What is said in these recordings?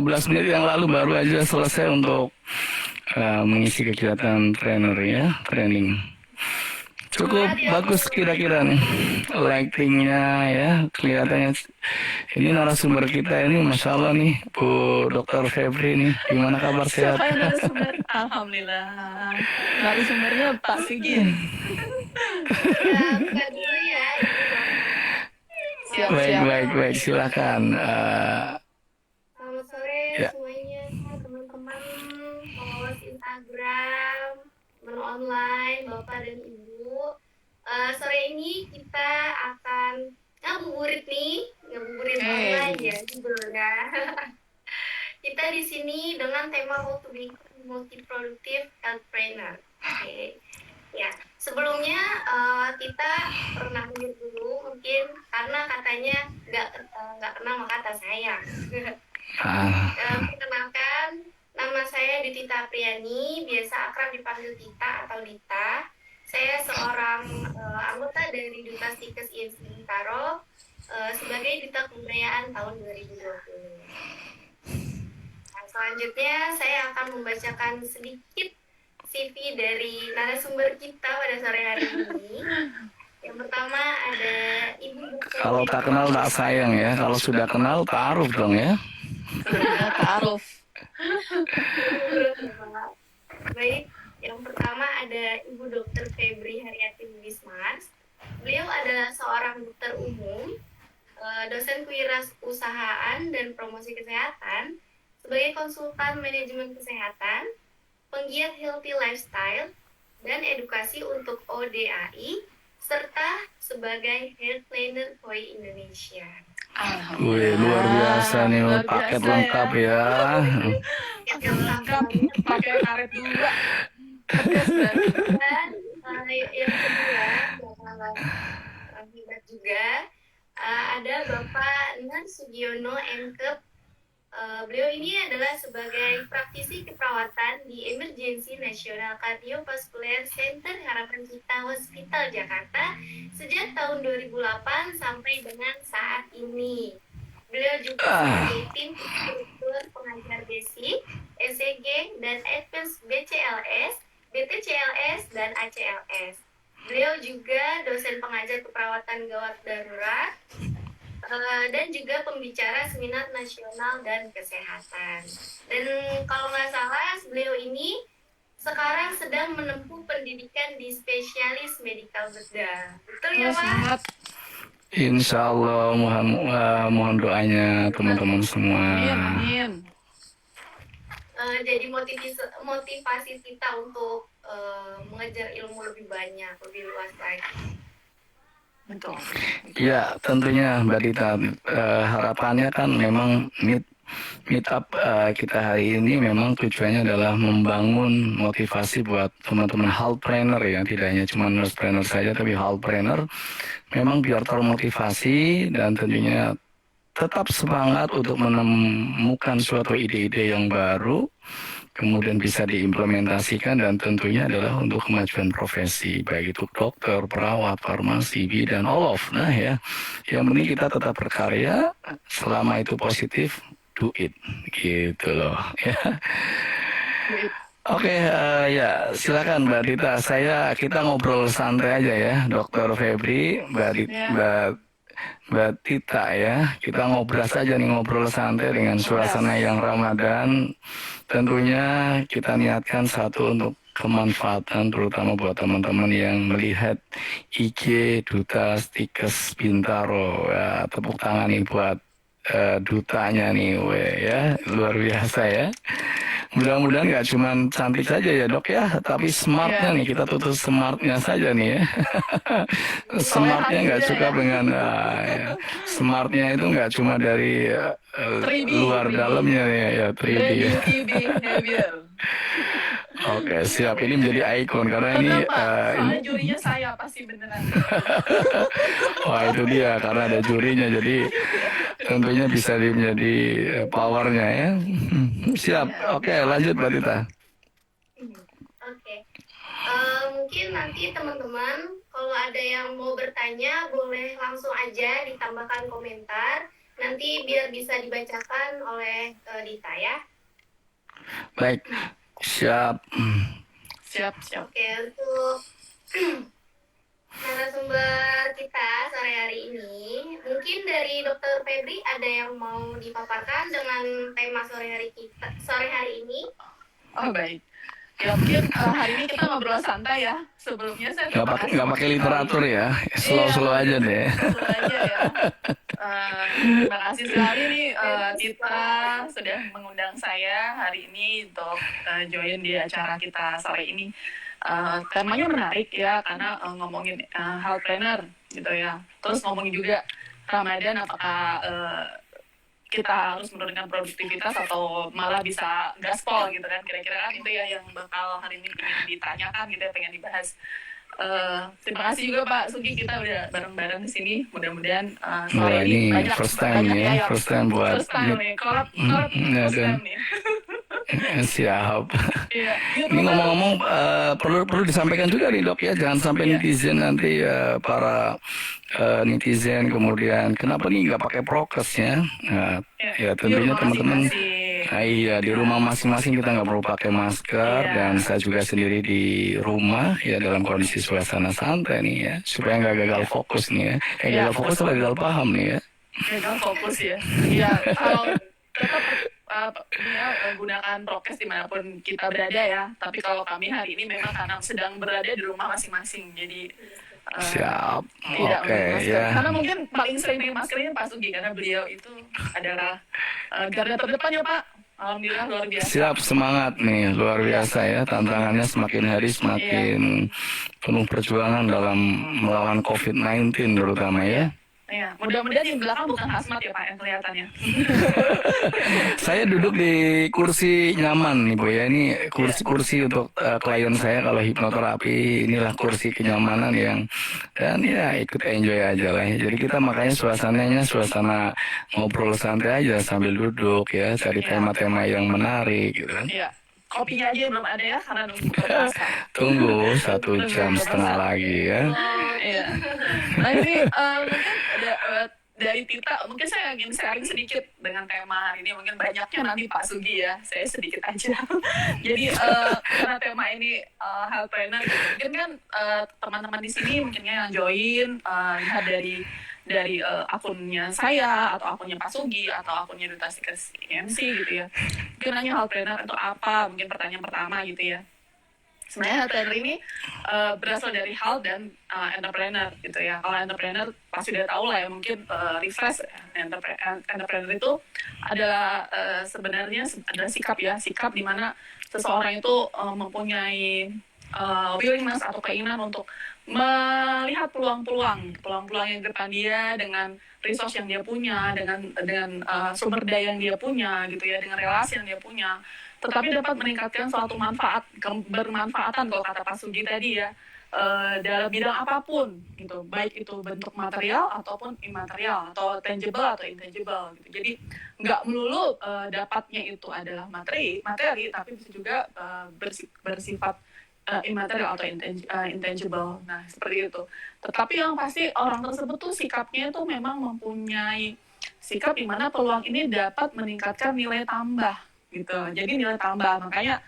15 menit yang lalu baru aja selesai untuk mengisi kegiatan trainer ya, training. Cukup bagus kira-kira nih lightingnya ya, kelihatannya. Ini narasumber kita ini Masya Allah nih Bu Dokter Febri nih, gimana kabar, sehat? Siapa yang narasumber? Alhamdulillah. Narasumbernya Pak Sigit. Ya, buka dulu ya, Ibu Dokter. Siap, Baik, siap. baik, baik, silakan. Selamat sore Ya, semuanya, teman-teman followers Instagram, teman online, Bapak dan Ibu. Sore ini kita akan ngabuburit online ya, judulnya. Kita di sini dengan tema How to be multi-productive entrepreneur. Oke. Ya, sebelumnya kita pernah mikir dulu mungkin karena katanya nggak kenal maka kata sayang. Perkenalkan, nama saya Ditita Apriani, biasa akrab dipanggil Tita atau Dita. Saya seorang anggota dari Duta Stikes IMC Bintaro sebagai Duta Kebudayaan tahun 2020. Nah, selanjutnya saya akan membacakan sedikit CV dari narasumber kita pada sore hari ini. Yang pertama ada Ibu Dr. kalau tak kenal tak sayang ya, kalau sudah kenal taaruf dong ya. Ta'aruf. Baik, yang pertama ada Ibu Dr. Febri Haryati Bismas. Beliau adalah seorang dokter umum, dosen kewirausahaan dan promosi kesehatan, sebagai konsultan manajemen kesehatan, penggiat healthy lifestyle, dan edukasi untuk ODAI, serta sebagai health planner KOI Indonesia. Wih, luar biasa nih, paket lengkap ya. Paket lengkap, pakai karet dua. Dan yang kedua, hebat juga, ada Bapak Nar Sugiono Enkep. Beliau ini adalah sebagai praktisi keperawatan di Emergency National Cardiovascular Center Harapan Kita Hospital Jakarta sejak tahun 2008 sampai dengan saat ini. Beliau juga sebagai tim instruktur pengajar basic, ECG, dan advance BCLS, BTCLS, dan ACLS. Beliau juga dosen pengajar keperawatan gawat darurat, dan juga pembicara seminar nasional dan kesehatan. Dan kalau nggak salah, beliau ini sekarang sedang menempuh pendidikan di spesialis medical bedah. Betul ya, Pak? Insya Allah, mohon doanya teman-teman semua. Amin. Jadi motivasi kita untuk mengejar ilmu lebih banyak, lebih luas lagi. Betul. Ya, tentunya Mbak Dita, harapannya kan memang meet up kita hari ini memang tujuannya adalah membangun motivasi buat teman-teman healthpreneur ya, tidak hanya cuma nursepreneur saja tapi healthpreneur, memang biar termotivasi dan tentunya tetap semangat untuk menemukan suatu ide-ide yang baru, kemudian bisa diimplementasikan, dan tentunya adalah untuk kemajuan profesi, baik itu dokter, perawat, farmasi, bidan, all of. Nah ya, yang penting kita tetap berkarya, selama itu positif, do it, gitu loh ya. Oke, ya silakan Mbak Dita. Kita ngobrol santai aja ya, Dokter Febri, Mbak Tita ya. Kita ngobrol saja nih, ngobrol santai dengan suasana yang Ramadan. Tentunya kita niatkan satu untuk kemanfaatan, terutama buat teman-teman yang melihat IG Duta Stikes Bintaro. Ya, tepuk tangan nih buat dutanya nih, ya luar biasa ya. Mudah-mudahan nggak cuma cantik saja ya dok ya, tapi smartnya nih, kita tutup smartnya saja nih ya. Smartnya nggak suka dengan ya. Smartnya itu nggak cuma dari luar dalamnya ya, 3D ya. Oke, siap. Ini menjadi ikon karena ini soalnya jurinya saya pasti beneran. wah itu dia, karena ada jurinya jadi tentunya bisa menjadi powernya ya. Siap. Oke, lanjut Mbak Tita. Oke. Mungkin nanti teman-teman kalau ada yang mau bertanya boleh langsung aja ditambahkan komentar. nanti biar bisa dibacakan oleh Dita ya. Baik, siap. Siap. Oke, untuk narasumber kita sore hari ini, mungkin dari Dr. Febri ada yang mau dipaparkan dengan tema sore hari ini? Oh baik. Ya mungkin hari ini kita ngobrol santai ya. Sebelumnya saya terima kasih. Nggak pakai literatur ya, slow aja deh. Slow aja ya. Terima kasih sekali nih Tita sudah mengundang saya hari ini untuk join di acara kita sore ini. Temanya menarik ya karena ngomongin health planner gitu ya. Terus ngomongin juga Ramadan, apakah kita harus menurunkan produktivitas atau malah bisa gaspol gitu kan, kira-kira kan itu ya yang bakal hari ini ingin ditanyakan gitu ya, pengen dibahas. Terima kasih juga Pak Sugi, kita udah bareng-bareng di sini. Mudah-mudahan sore ini banyak first time ya, first time nih, kolab first time nih. Siap. Iya. Ini ngomong-ngomong perlu disampaikan juga nih Dok ya, jangan sampai netizen nanti para netizen kemudian kenapa nih nggak pakai prokes ya? Nah, ya tentunya teman-teman. Nah, iya, di rumah masing-masing kita nggak perlu pakai masker dan saya juga sendiri di rumah ya dalam kondisi suasana santai nih ya supaya nggak gagal fokus nih ya. Gagal fokus atau gagal paham nih ya. Gagal fokus ya. Iya, kalau tetap gunakan prokes dimanapun kita berada ya. Tapi kalau kami hari ini memang karena sedang berada di rumah masing-masing, jadi siap. Oke, ya. Karena mungkin paling sering pakai masker ini Pak Sugi karena beliau itu adalah garda terdepan ya Pak. Alhamdulillah luar biasa. Siap, semangat nih, luar biasa ya. Tantangannya semakin hari semakin penuh perjuangan dalam melawan COVID-19 terutama ya. Iya, mudah-mudahan di belakang bukan hazmat ya Pak yang kelihatannya. Saya duduk di kursi nyaman nih Bu ya, ini kursi untuk klien saya kalau hipnoterapi, inilah kursi kenyamanan yang dan ya ikut enjoy aja lah ya. Jadi kita makanya suasananya suasana ngobrol santai aja sambil duduk ya, cari tema-tema yang menarik gitu kan. Iya. Kopinya aja belum ada ya karena nunggu puasa. Tunggu 1,5 jam lagi ya. Iya. Nah ini mungkin ada dari Tita, mungkin saya ingin sharing sedikit dengan tema hari ini. Mungkin banyaknya nanti Pak Sugi ya, saya sedikit aja. Jadi karena tema ini health planner, mungkin kan teman-teman di sini mungkinnya yang join lihat dari akunnya saya atau akunnya Pak Sugi atau akunnya Duta Stikers IMC gitu ya. Mungkin nanya health planner itu apa, mungkin pertanyaan pertama gitu ya. Sebenarnya health planner ini berasal dari health dan entrepreneur gitu ya. Kalau entrepreneur pasti udah tahu lah ya, mungkin refresh entrepreneur itu adalah sebenarnya adalah sikap di mana seseorang itu mempunyai willingness atau keinginan untuk melihat peluang-peluang yang di depan dia dengan resource yang dia punya, dengan sumber daya yang dia punya gitu ya, dengan relasi yang dia punya, tetapi dapat meningkatkan suatu bermanfaatan kalau kata Pak Sugi tadi ya, dalam bidang apapun gitu, baik itu bentuk material ataupun imaterial atau tangible atau intangible gitu. Jadi nggak melulu dapatnya itu adalah materi, tapi bisa juga bersifat immaterial atau intangible. Nah, seperti itu. Tetapi yang pasti orang tersebut tuh sikapnya itu memang mempunyai sikap di mana peluang ini dapat meningkatkan nilai tambah gitu. Jadi nilai tambah, makanya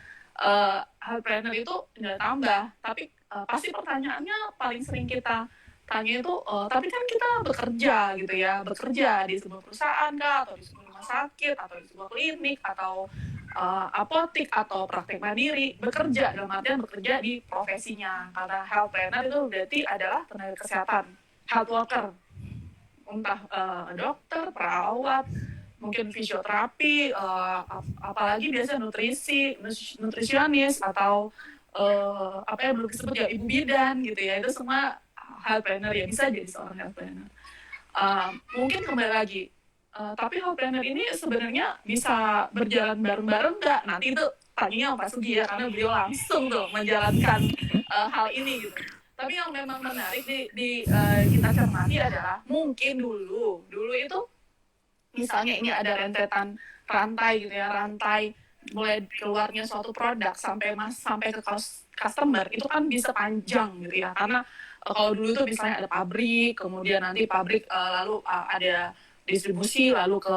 health planner itu nilai tambah. Tapi pasti pertanyaannya paling sering kita tanya itu, tapi kan kita bekerja gitu ya, bekerja di sebuah perusahaan kah, atau di sebuah rumah sakit, atau di sebuah klinik, atau apotik atau praktek mandiri, bekerja dalam artian bekerja di profesinya. Karena health planner itu berarti adalah tenaga kesehatan, health worker, entah dokter, perawat, mungkin fisioterapi, apalagi biasanya nutrisionis atau apa yang belum disebut ya ibu bidan gitu ya, itu semua health planner ya, bisa jadi seorang health planner. Mungkin kembali lagi. Tapi health planner ini sebenarnya bisa berjalan bareng-bareng nggak? Nanti itu tanya Pak Sugi ya, karena beliau langsung tuh menjalankan hal ini gitu. Tapi yang memang menarik di kita cermati adalah mungkin dulu itu misalnya ini ada rentetan rantai gitu ya, rantai mulai keluarnya suatu produk sampai ke customer itu kan bisa panjang gitu ya, karena kalau dulu itu misalnya ada pabrik, kemudian nanti pabrik lalu ada distribusi, lalu ke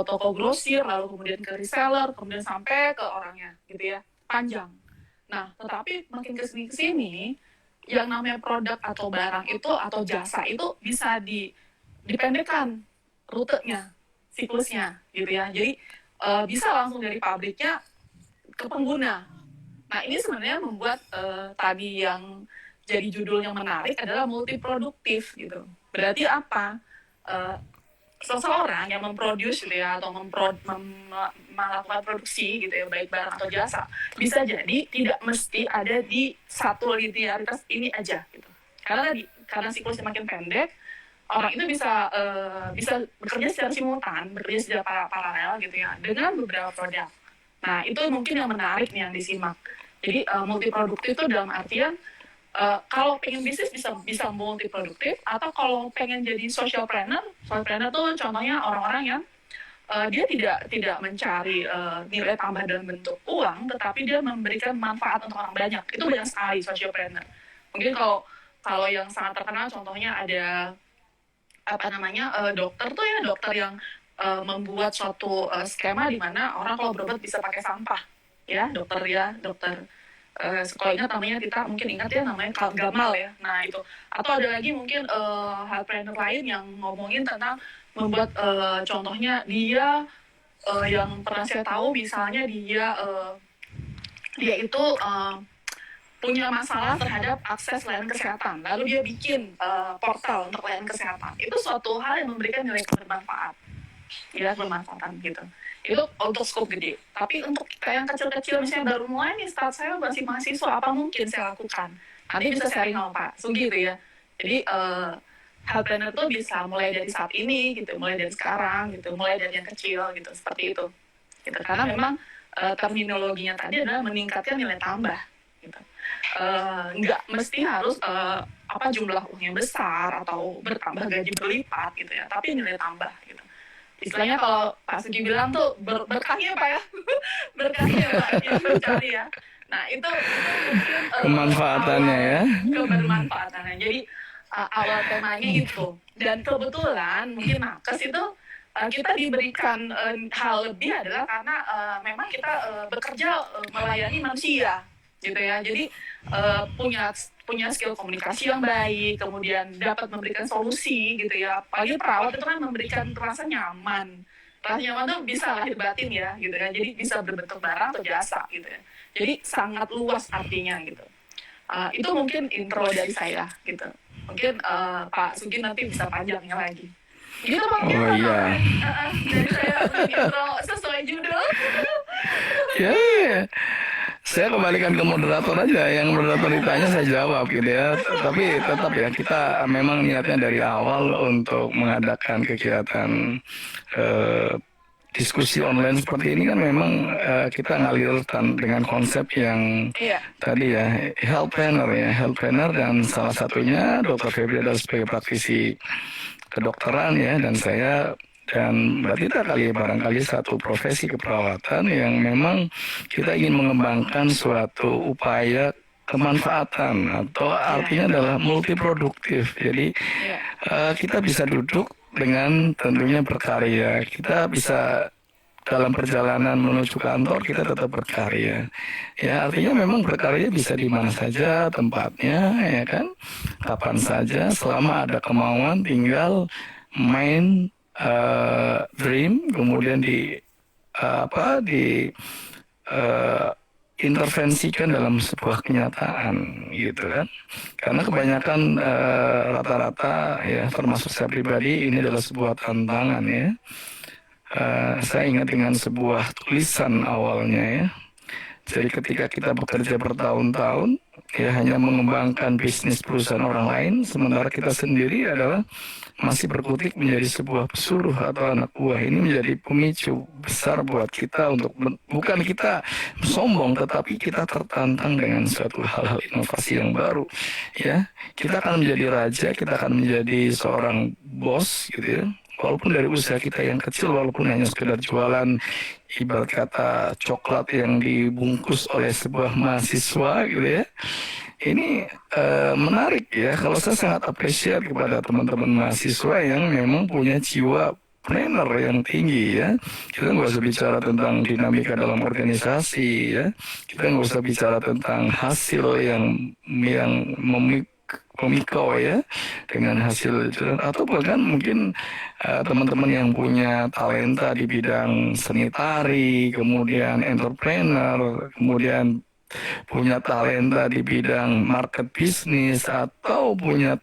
toko grosir, lalu kemudian ke reseller, kemudian sampai ke orangnya, gitu ya, panjang. Nah, tetapi makin kesini yang namanya produk atau barang itu atau jasa itu bisa dipendekkan rutenya, siklusnya, gitu ya. Jadi bisa langsung dari pabriknya ke pengguna. Nah, ini sebenarnya membuat tadi yang jadi judul yang menarik adalah multiproduktif gitu. Berarti apa? Eh, Seseorang yang memproduce gitu ya atau melakukan produksi gitu ya baik barang atau jasa bisa jadi tidak mesti ada di satu linearitas ini aja gitu. Karena siklusnya makin pendek, orang itu bisa bekerja secara simultan, bekerja secara paralel gitu ya dengan beberapa produk. Nah, itu mungkin yang menarik nih yang disimak. Jadi multiproduktif itu dalam artian kalau pengen bisnis bisa multiproduktif, atau kalau pengen jadi social planner tuh contohnya orang-orang yang dia tidak mencari nilai tambah dalam bentuk uang, tetapi dia memberikan manfaat untuk orang banyak. Itu banyak sekali social planner. Mungkin kalau yang sangat terkenal contohnya ada dokter tuh ya, dokter yang membuat suatu skema di mana orang kalau berobat bisa pakai sampah, ya dokter kalau ingat namanya kita mungkin ingat ya namanya Gamal ya. Nah itu, atau ada lagi mungkin healthpreneur lain yang ngomongin tentang membuat contohnya dia yang pernah saya tahu misalnya dia itu punya masalah terhadap akses layanan kesehatan, lalu dia bikin portal untuk layanan kesehatan. Itu suatu hal yang memberikan nilai bermanfaatan gitu. Itu untuk skop gede. Tapi untuk kayak yang kecil-kecil misalnya baru mulai nih, start saya masih mahasiswa, apa mungkin saya lakukan? Nanti bisa sharing sama Pak Sugi gitu ya. Jadi health planner tuh bisa mulai dari saat ini gitu, mulai dari sekarang gitu, mulai dari yang kecil gitu, seperti itu. Gitu. Karena memang terminologinya tadi adalah meningkatkan nilai tambah gitu. Nggak mesti harus jumlah uangnya besar atau bertambah gaji berlipat gitu ya, tapi nilai tambah gitu. Istilahnya kalau Pak Sugi bilang tuh berkahnya Pak ya, berkahnya Pak yang mencari ya. Nah itu mungkin Kemanfaatannya ya. Kebermanfaatannya. Jadi awal temanya itu. Dan kebetulan mungkin nakes itu kita diberikan hal lebih adalah karena memang kita bekerja melayani manusia gitu ya. Jadi punya skill komunikasi yang baik, kemudian dapat memberikan solusi gitu ya. Apalagi perawat itu kan memberikan rasa nyaman. Rasa nyaman tuh bisa lahir batin ya gitu ya. Jadi bisa berbentuk barang atau jasa gitu ya. Jadi sangat luas artinya gitu. Itu mungkin intro dari saya gitu. Mungkin Pak Sugi nanti bisa panjangnya lagi. Gitu mungkin. Oh iya. Dari saya intro sesuai judul. Ya, saya kembalikan ke moderator aja. Yang moderator ditanya saya jawab gitu ya. Tapi tetap ya kita memang niatnya dari awal untuk mengadakan kegiatan diskusi online seperti ini kan memang kita ngalir dengan konsep yang tadi ya health planner dan salah satunya Dr. Febri adalah sebagai praktisi kedokteran ya, dan saya dan Mbak Tita barangkali satu profesi keperawatan yang memang kita ingin mengembangkan suatu upaya kemanfaatan atau artinya adalah multiproduktif. Jadi kita bisa duduk dengan tentunya berkarya. Kita bisa dalam perjalanan menuju kantor kita tetap berkarya. Ya artinya memang berkarya bisa di mana saja tempatnya ya kan, kapan saja selama ada kemauan, tinggal main dream kemudian intervensikan dalam sebuah kenyataan gitu kan. Karena kebanyakan rata-rata ya termasuk saya pribadi ini adalah sebuah tantangan ya. Saya ingat dengan sebuah tulisan awalnya ya. Jadi ketika kita bekerja bertahun-tahun ya hanya mengembangkan bisnis perusahaan orang lain, sementara kita sendiri adalah masih berkutik menjadi sebuah pesuruh atau anak buah. Ini menjadi pemicu besar buat kita untuk bukan kita sombong, tetapi kita tertantang dengan suatu hal-hal inovasi yang baru ya. Kita akan menjadi raja, kita akan menjadi seorang bos gitu ya. Walaupun dari usaha kita yang kecil, walaupun hanya sekedar jualan ibarat kata coklat yang dibungkus oleh sebuah mahasiswa gitu ya. Ini menarik ya, kalau saya sangat apresiat kepada teman-teman mahasiswa yang memang punya jiwa entrepreneur yang tinggi ya. Kita nggak usah bicara tentang dinamika dalam organisasi ya. Kita nggak usah bicara tentang hasil yang memikau ya dengan hasil itu, atau bahkan mungkin teman-teman yang punya talenta di bidang seni tari, kemudian entrepreneur, kemudian punya talenta di bidang market bisnis, atau punya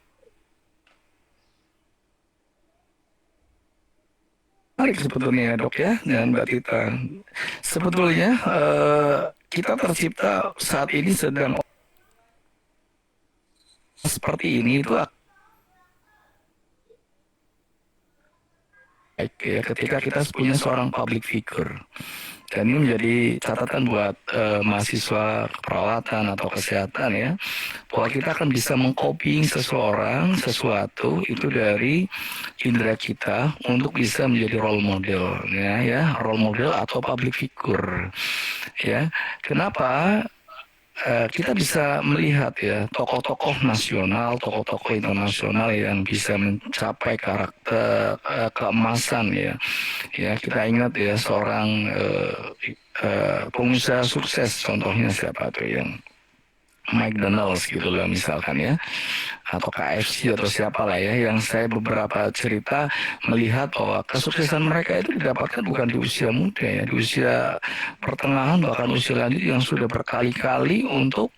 menarik sebetulnya ya dok ya dan Mbak Tita. Sebetulnya kita tercipta saat ini sedang seperti ini itu baik ya ketika kita punya seorang public figure. Dan ini menjadi catatan buat mahasiswa keperawatan atau kesehatan ya, bahwa kita akan bisa mengcopying sesuatu itu dari indera kita untuk bisa menjadi role model ya, role model atau public figure ya. Kenapa? Kita bisa melihat ya tokoh-tokoh nasional, tokoh-tokoh internasional yang bisa mencapai karakter keemasan ya. Ya kita ingat ya seorang pengusaha sukses, contohnya siapa tuh yang McDonald's gitu loh misalkan ya, atau KFC atau siapa lah ya, yang saya beberapa cerita melihat bahwa kesuksesan mereka itu didapatkan bukan di usia muda ya, di usia pertengahan bahkan usia lanjut yang sudah berkali-kali untuk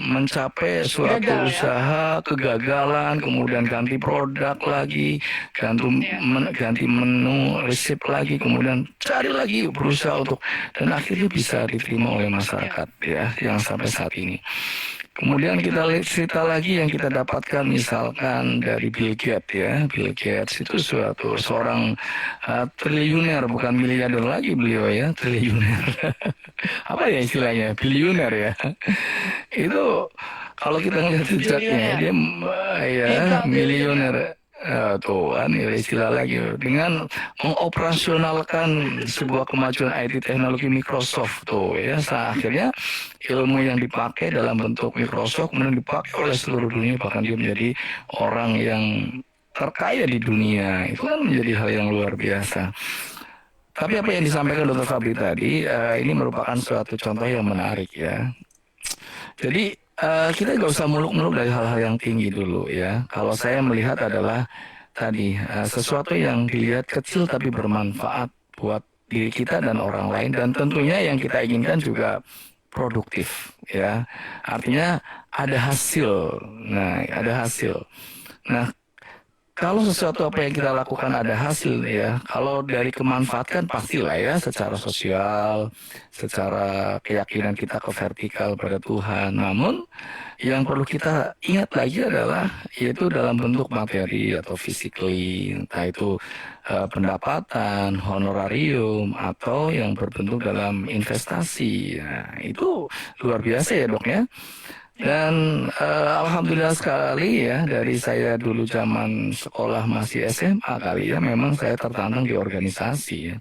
mencapai suatu Gagal, ya? usaha, kegagalan, kemudian ganti produk lagi, ganti menu, resep lagi, kemudian cari lagi, berusaha untuk, dan akhirnya bisa diterima oleh masyarakat ya, yang sampai saat ini. Kemudian kita lihat cerita lagi yang kita dapatkan misalkan dari Bill Gates ya. Bill Gates itu seorang triliuner, bukan miliarder lagi beliau ya, triliuner. Apa ya istilahnya? Biliuner ya. Itu kalau kita ngelihat jejaknya dia ya miliuner. Tuh kan istilah lagi dengan mengoperasionalkan sebuah kemajuan IT teknologi Microsoft tuh ya, akhirnya ilmu yang dipakai dalam bentuk Microsoft kemudian dipakai oleh seluruh dunia, bahkan dia menjadi orang yang terkaya di dunia. Itu kan menjadi hal yang luar biasa. Tapi apa yang disampaikan Dr. Fabri tadi ini merupakan suatu contoh yang menarik ya. Jadi kita nggak usah muluk-muluk dari hal-hal yang tinggi dulu ya. Kalau saya melihat adalah tadi sesuatu yang dilihat kecil tapi bermanfaat buat diri kita dan orang lain, dan tentunya yang kita inginkan juga produktif ya. Artinya ada hasil. Nah, ada hasil. Nah, kalau sesuatu apa yang kita lakukan ada hasil ya, kalau dari kemanfaatkan pastilah ya, secara sosial, secara keyakinan kita ke vertikal pada Tuhan. Namun yang perlu kita ingat lagi adalah yaitu dalam bentuk materi atau physically, entah itu pendapatan, honorarium, atau yang berbentuk dalam investasi. Nah, itu luar biasa ya dok ya. Dan alhamdulillah sekali ya, dari saya dulu zaman sekolah masih SMA kali ya, memang saya tertantang di organisasi ya.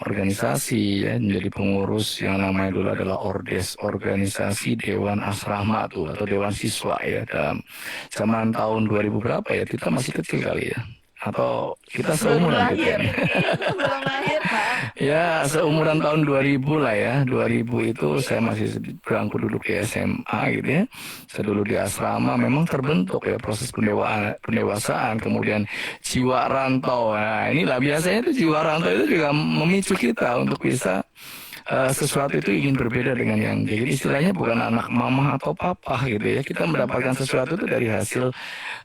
Organisasi ya, menjadi pengurus yang namanya dulu adalah Ordes, organisasi Dewan Asrama tuh, atau Dewan Siswa ya, dalam zaman tahun 2000 berapa ya, kita masih kecil kali ya. Atau kita seumuran gitu ya. Belum lahir, Pak. Ya, seumuran tahun 2000 lah ya. 2000 itu saya masih berangku duduk di SMA gitu ya. Saya dulu di asrama, memang terbentuk ya proses pendewasaan, kemudian jiwa rantau. Nah, inilah biasanya itu jiwa rantau itu juga memicu kita untuk bisa sesuatu itu ingin berbeda dengan yang dia. Jadi istilahnya bukan anak mama atau papa gitu ya. Kita mendapatkan sesuatu itu dari hasil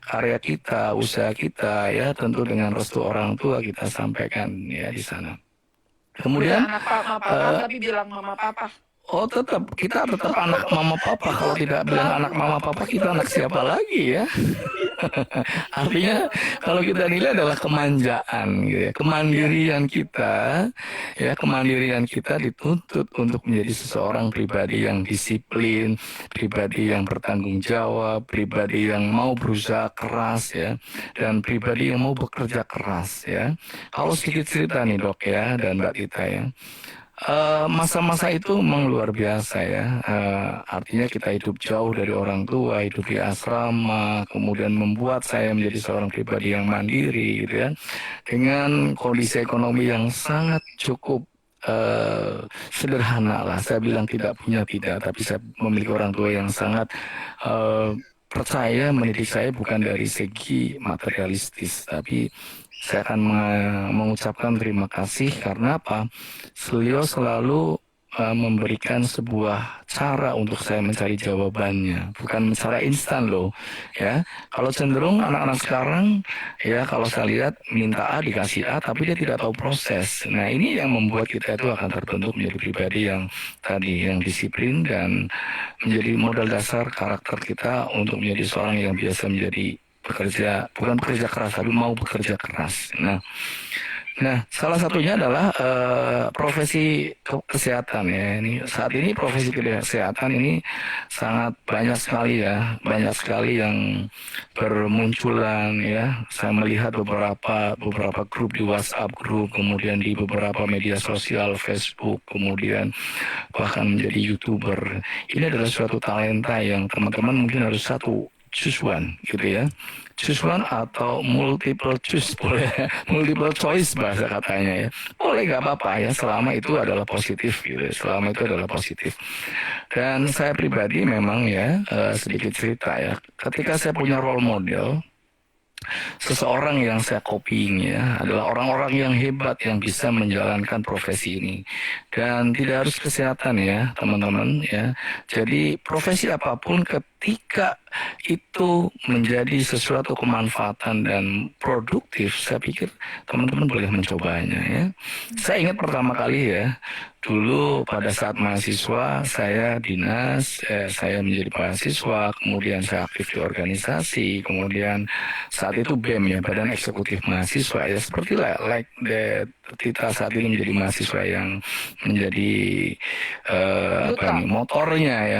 karya kita, usaha kita ya, tentu dengan restu orang tua kita sampaikan ya di sana. Kemudian anak papa tapi bilang mama papa. oh kita tetap anak mama papa. Kalau tidak bilang anak mama papa, kita anak siapa lagi ya? Artinya kalau kita nilai adalah kemanjaan gitu ya, kemandirian kita ya, kemandirian kita dituntut untuk menjadi seseorang pribadi yang disiplin, pribadi yang bertanggung jawab, pribadi yang mau berusaha keras ya, dan pribadi yang mau bekerja keras ya. Kalau sedikit cerita nih dok ya dan Mbak Tita ya, Masa-masa itu memang luar biasa ya. Artinya kita hidup jauh dari orang tua, hidup di asrama, kemudian membuat saya menjadi seorang pribadi yang mandiri, gitu ya. Dengan kondisi ekonomi yang sangat cukup sederhana lah. Saya bilang tidak punya tidak, tapi saya memiliki orang tua yang sangat eh, percaya mendidik saya bukan dari segi materialistis, tapi saya akan mengucapkan terima kasih karena apa? Beliau selalu memberikan sebuah cara untuk saya mencari jawabannya, bukan cara instan loh, ya. Kalau cenderung anak-anak sekarang, ya kalau saya lihat minta A dikasih A, tapi dia tidak tahu proses. Nah ini yang membuat kita itu akan terbentuk menjadi pribadi yang tadi yang disiplin dan menjadi modal dasar karakter kita untuk menjadi seorang yang biasa menjadi bekerja, bukan bekerja keras, tapi mau bekerja keras. Nah, salah satunya adalah profesi kesehatan ya. Ini saat ini profesi kesehatan ini sangat banyak sekali ya, banyak sekali yang bermunculan ya. Saya melihat beberapa grup di WhatsApp grup, kemudian di beberapa media sosial, Facebook, kemudian bahkan menjadi YouTuber. Ini adalah suatu talenta yang teman-teman mungkin harus satu choose one gitu ya, choose one atau multiple choose boleh, multiple choice bahasa katanya ya, boleh nggak apa-apa ya selama itu adalah positif gitu, selama itu adalah positif. Dan saya pribadi memang ya sedikit cerita ya, ketika saya punya role model seseorang yang saya copying ya adalah orang-orang yang hebat yang bisa menjalankan profesi ini, dan tidak harus kesehatan ya teman-teman ya. Jadi profesi apapun ketika itu menjadi sesuatu kemanfaatan dan produktif, saya pikir teman-teman boleh mencobanya ya. Saya ingat pertama kali ya, dulu pada saat mahasiswa saya dinas, saya menjadi mahasiswa, kemudian saya aktif di organisasi, kemudian saat itu BEM ya, Badan Eksekutif Mahasiswa ya, seperti like that kita saat ini menjadi mahasiswa yang menjadi apa nih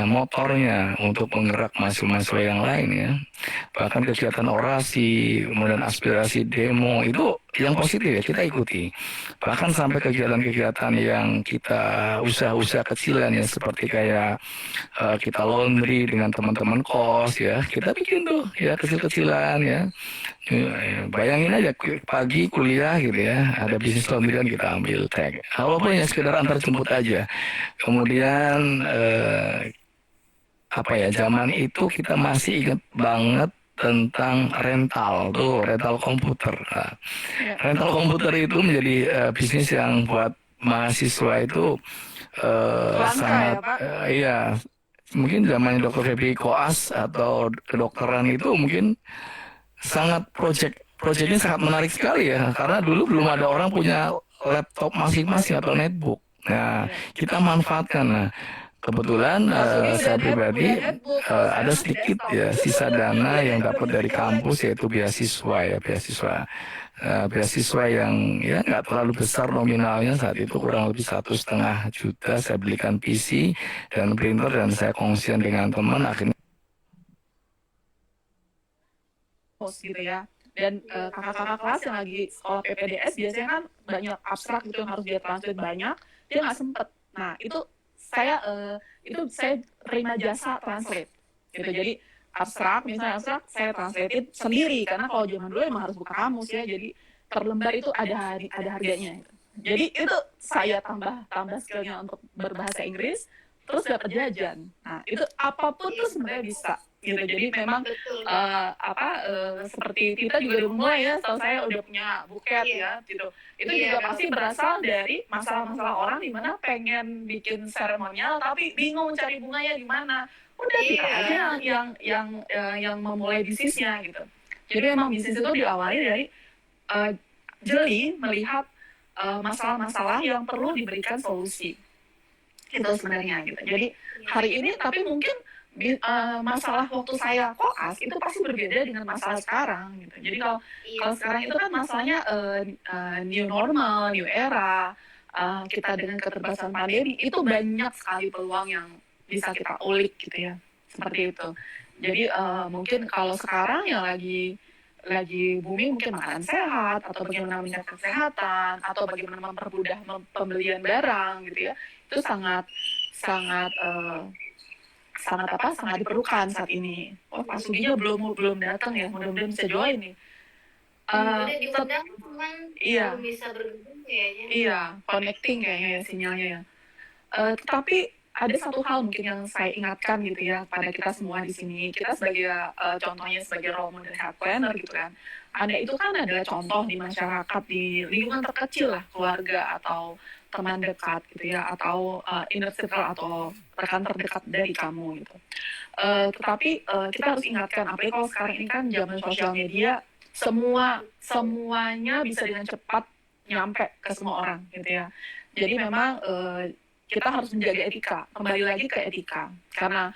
motornya untuk menggerak mahasiswa yang lain ya. Bahkan kegiatan orasi, kemudian aspirasi demo itu yang positif ya kita ikuti. Bahkan sampai kegiatan-kegiatan yang kita usaha-usaha kecilan ya, seperti kayak kita laundry dengan teman-teman kos ya, kita bikin tuh ya kecil-kecilan ya. Bayangin aja pagi kuliah gitu ya, ada bisnis laundry kita ambil tag. Walaupun ya sekedar antar jemput aja. Kemudian apa ya, zaman itu kita masih ingat banget tentang rental komputer. Nah, rental komputer itu menjadi bisnis yang buat mahasiswa itu Langka sangat ya Pak. iya, mungkin zamannya Dr. Febri Koas atau kedokteran itu mungkin sangat proyeknya sangat menarik sekali ya, karena dulu belum ada orang punya laptop masing-masing atau netbook. Nah, kita manfaatkan. Nah, kebetulan saya pribadi ada sedikit ya sisa dana yang dapat dari kampus, yaitu beasiswa ya, beasiswa yang ya nggak terlalu besar nominalnya, saat itu kurang lebih 1,5 juta. Saya belikan PC dan printer dan saya kongsian dengan teman, akhirnya Host gitu ya. Dan kakak-kakak kelas yang lagi sekolah PPDS biasanya kan banyak abstrak gitu yang harus dia translate banyak, dia nggak sempet. Nah itu saya terima jasa translate gitu. Jadi misalnya abstrak saya translate sendiri, karena kalau zaman dulu emang harus buka kamus ya. Jadi per lembar itu ada harganya. Gitu. Jadi itu saya tambah skillnya untuk berbahasa Inggris, terus dapat jajan. Nah itu apapun tuh sebenarnya bisa gitu. Jadi memang Betul. seperti kita juga udah mulai ya, setahu saya udah punya buket ya gitu. Itu Iya, juga pasti betul. berasal dari masalah-masalah orang di mana pengen bikin seremonial tapi bingung cari bunganya di mana. Udah kita Iya. aja yang memulai bisnisnya gitu. Jadi emang bisnis itu diawali dari jeli melihat masalah-masalah yang perlu diberikan solusi. Itu sebenarnya gitu. Jadi hari ini tapi mungkin masalah waktu saya koas itu pasti berbeda dengan masalah sekarang gitu. Jadi kalau sekarang itu kan masalahnya new normal, new era, kita dengan keterbatasan pandemi itu banyak sekali peluang yang bisa kita ulik gitu ya, seperti itu. Jadi mungkin kalau sekarang yang lagi lagi booming mungkin makanan sehat atau bagaimana menjaga kesehatan atau bagaimana mempermudah pembelian barang gitu ya, itu sangat sangat sangat diperlukan saat ini. Oh, Pak Suginya belum belum datang ya, mudah-mudahan bisa join nih. Udah diundang cuman Iya. belum bisa bergabung kayaknya. Iya, connecting kayaknya ya sinyalnya ya. Tetapi ada satu hal mungkin yang saya ingatkan gitu ya pada kita semua di sini. Kita sebagai contohnya sebagai role model health planner gitu kan. Anda itu kan adalah contoh di masyarakat, di lingkungan terkecil lah, keluarga atau teman dekat gitu ya, atau inner circle atau rekan terdekat dari kamu gitu. Tetapi kita harus ingatkan, apalagi kalau sekarang ini kan zaman sosial media, semuanya bisa dengan cepat nyampe ke semua orang gitu ya. Jadi memang kita harus menjaga etika, kembali lagi ke etika, karena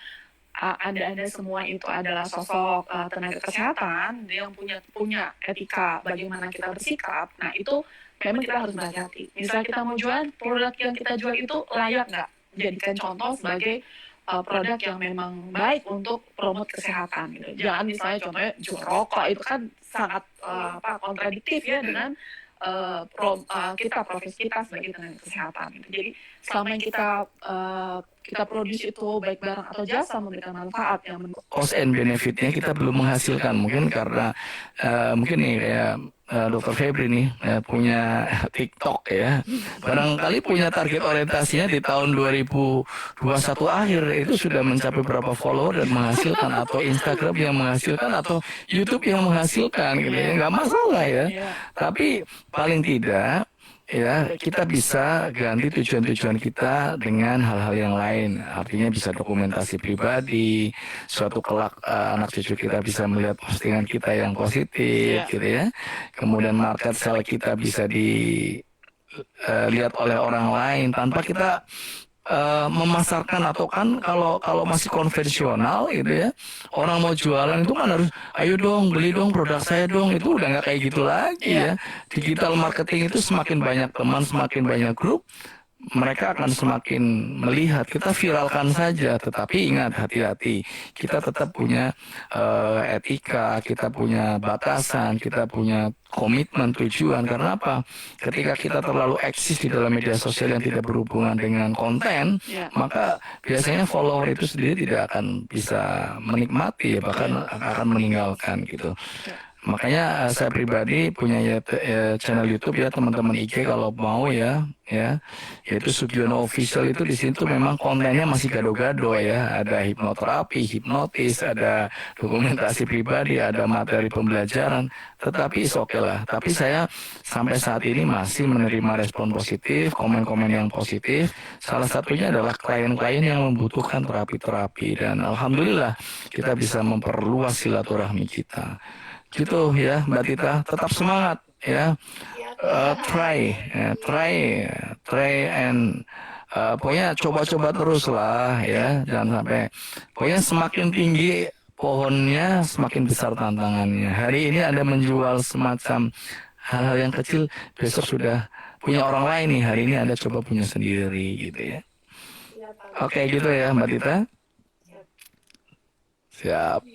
Anda semua itu adalah sosok tenaga kesehatan yang punya etika bagaimana kita bersikap. Nah itu memang kita harus berhati-hati. Misalnya kita mau jual produk yang kita jual itu layak nggak jadikan contoh sebagai produk yang memang baik untuk promote kesehatan gitu. Jangan misalnya contohnya jual rokok, itu kan sangat kontradiktif ya dengan profesi kita sebagai tenaga kesehatan gitu. Jadi selama yang kita produce itu baik barang atau jasa memberikan manfaat yang Cost and benefitnya kita belum menghasilkan, mungkin karena mungkin nih kayak Dr. Febri nih punya TikTok ya, barangkali punya target orientasinya di tahun 2021 akhir itu sudah mencapai berapa follower dan menghasilkan, atau Instagram yang menghasilkan, atau YouTube yang menghasilkan gitu ya, nggak masalah ya. Tapi paling tidak ya kita bisa ganti tujuan-tujuan kita dengan hal-hal yang lain. Artinya bisa dokumentasi pribadi, suatu kelak anak cucu kita bisa melihat postingan kita yang positif gitu ya. Kemudian market sell kita bisa dilihat oleh orang lain tanpa kita memasarkan, atau kan kalau masih konvensional gitu ya, orang mau jualan itu kan harus ayo dong beli dong produk saya dong, itu udah nggak kayak gitu lagi ya. Digital marketing itu semakin banyak teman, semakin banyak grup, mereka akan semakin melihat, kita viralkan saja. Tetapi ingat, hati-hati, kita tetap punya etika, kita punya batasan, kita punya komitmen, tujuan. Karena apa? Ketika kita terlalu eksis di dalam media sosial yang tidak berhubungan dengan konten, maka biasanya follower itu sendiri tidak akan bisa menikmati ya, bahkan akan meninggalkan gitu. Makanya saya pribadi punya channel YouTube ya, teman-teman IG kalau mau ya, yaitu Sugiono Official. Itu di situ memang kontennya masih gado-gado ya, ada hipnoterapi, hipnotis, ada dokumentasi pribadi, ada materi pembelajaran, tetapi oke lah. Tapi saya sampai saat ini masih menerima respon positif, komen-komen yang positif. Salah satunya adalah klien-klien yang membutuhkan terapi-terapi, dan alhamdulillah kita bisa memperluas silaturahmi kita. Gitu ya Mbak Tita, tetap semangat ya, try and pokoknya coba-coba terus lah ya, jangan sampai, pokoknya semakin tinggi pohonnya semakin besar tantangannya. Hari ini Anda menjual semacam hal-hal yang kecil, besok sudah punya orang lain nih, hari ini Anda coba punya sendiri gitu ya. Oke gitu ya Mbak Tita. Siap.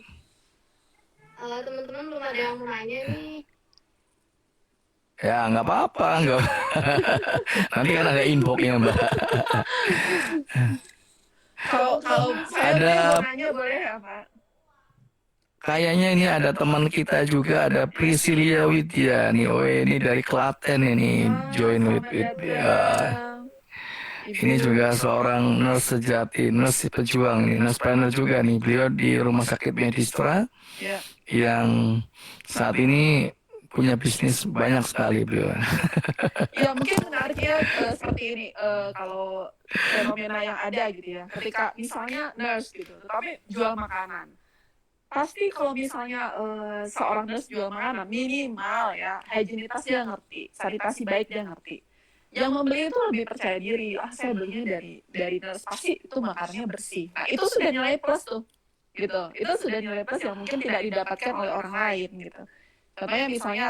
Teman-teman belum ada yang mau nanya nih. Ya nggak apa-apa, nggak. Nanti kan ada inboxnya Mbak. Kalau saya mau nanya boleh ya Pak? Kayaknya ini ada teman kita juga, ada Priscilia Widya nih. Oh ini dari Klaten ini, join with ini juga seorang nurse sejati, nurse pejuang nih, nurse planner juga nih. Beliau di Rumah Sakit Medistra yang saat ini punya bisnis banyak sekali beliau. Ya mungkin menariknya seperti ini, kalau fenomena yang ada gitu ya, ketika misalnya nurse gitu, tapi jual makanan. Pasti kalau misalnya seorang nurse jual makanan, minimal ya, higienitas dia ngerti, sanitasi baik dia ngerti. Yang membeli itu lebih percaya diri, saya belinya dari nurse, pasti itu makanannya bersih. Nah itu sudah nilai plus tuh, gitu. Itu sudah nilai plus yang mungkin tidak didapatkan oleh orang lain gitu. Contohnya misalnya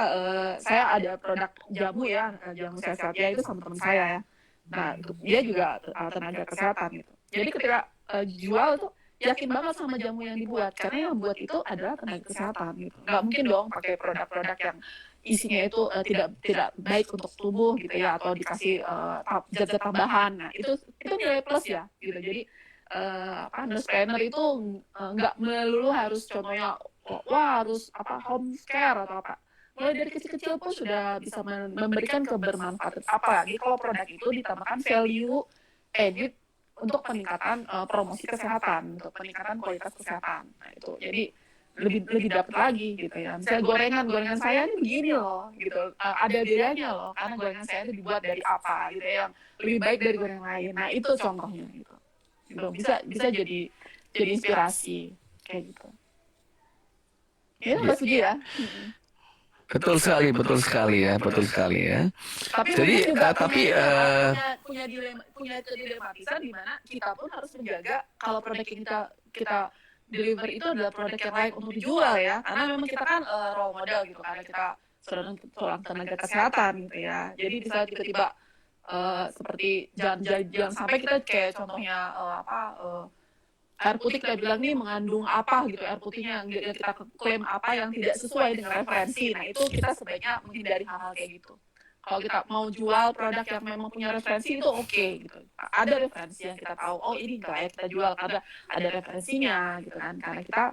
saya ada produk jamu ya, jamu sehat ya, itu sama teman saya ya. Nah dia juga tenaga kesehatan gitu. Jadi ketika jual tuh yakin banget sama jamu yang dibuat, karena yang buat itu adalah tenaga kesehatan gitu. Nggak mungkin dong pakai produk-produk yang isinya itu tidak baik untuk tubuh gitu ya, atau dikasih zat-zat tambahan. Nah itu nilai plus ya gitu. Jadi nurse planner itu nggak melulu harus contohnya wah harus home care atau apa. Mulai dari kecil-kecil pun sudah bisa memberikan kebermanfaatan. Apalagi kalau produk itu ditambahkan value added untuk peningkatan promosi kesehatan, untuk peningkatan kualitas kesehatan. Nah itu jadi lebih dapat lagi gitu ya. Misalnya gorengan saya ini begini loh gitu, ada bedanya loh, karena gorengan saya itu dibuat dari apa gitu ya, yang lebih baik dari gorengan lain. Nah itu contohnya gitu. Bisa jadi inspirasi kayak gitu. Ya Mbak Sugi ya. Betul sekali ya. Tapi Jadi mungkin juga tapi punya kedilemasan di mana kita pun harus menjaga kalau produk yang kita deliver itu adalah produk yang layak untuk dijual ya, karena memang kita kan role model gitu, karena kita seorang tenaga kesehatan gitu ya. Jadi bisa tiba-tiba seperti jangan sampai kita kayak contohnya air putih kita bilang nih mengandung apa gitu, air putihnya yang kita klaim apa yang tidak sesuai dengan referensi. Nah itu kita sebaiknya menghindari hal-hal kayak gitu. Kalau kita mau jual produk yang memang punya referensi itu oke gitu, ada referensi yang kita tahu, oh ini nggak layak kita jual karena ada referensinya gitu kan, karena kita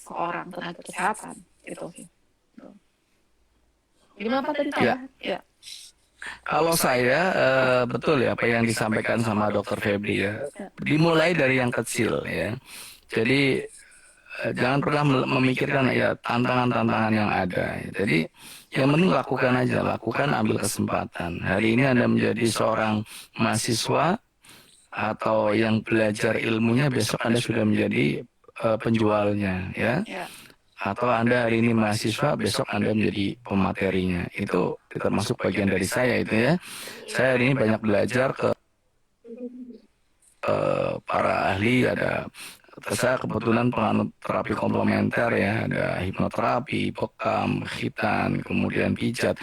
seorang tenaga kesehatan gitu sih. Gimana Pak tadi ya, ya. kalau saya betul ya apa yang disampaikan sama Dokter Febri ya. Dimulai dari yang kecil ya. Jadi jangan pernah memikirkan ya tantangan-tantangan yang ada. Jadi yang penting lakukan aja, ambil kesempatan. Hari ini Anda menjadi seorang mahasiswa atau yang belajar ilmunya, besok Anda sudah menjadi penjualnya ya. Atau Anda hari ini mahasiswa, besok Anda menjadi pematerinya. Itu termasuk bagian dari saya itu ya. Saya hari ini banyak belajar ke para ahli, saya kebetulan penganut terapi komplementer ya, ada hipnoterapi, bekam, khitan, kemudian pijat.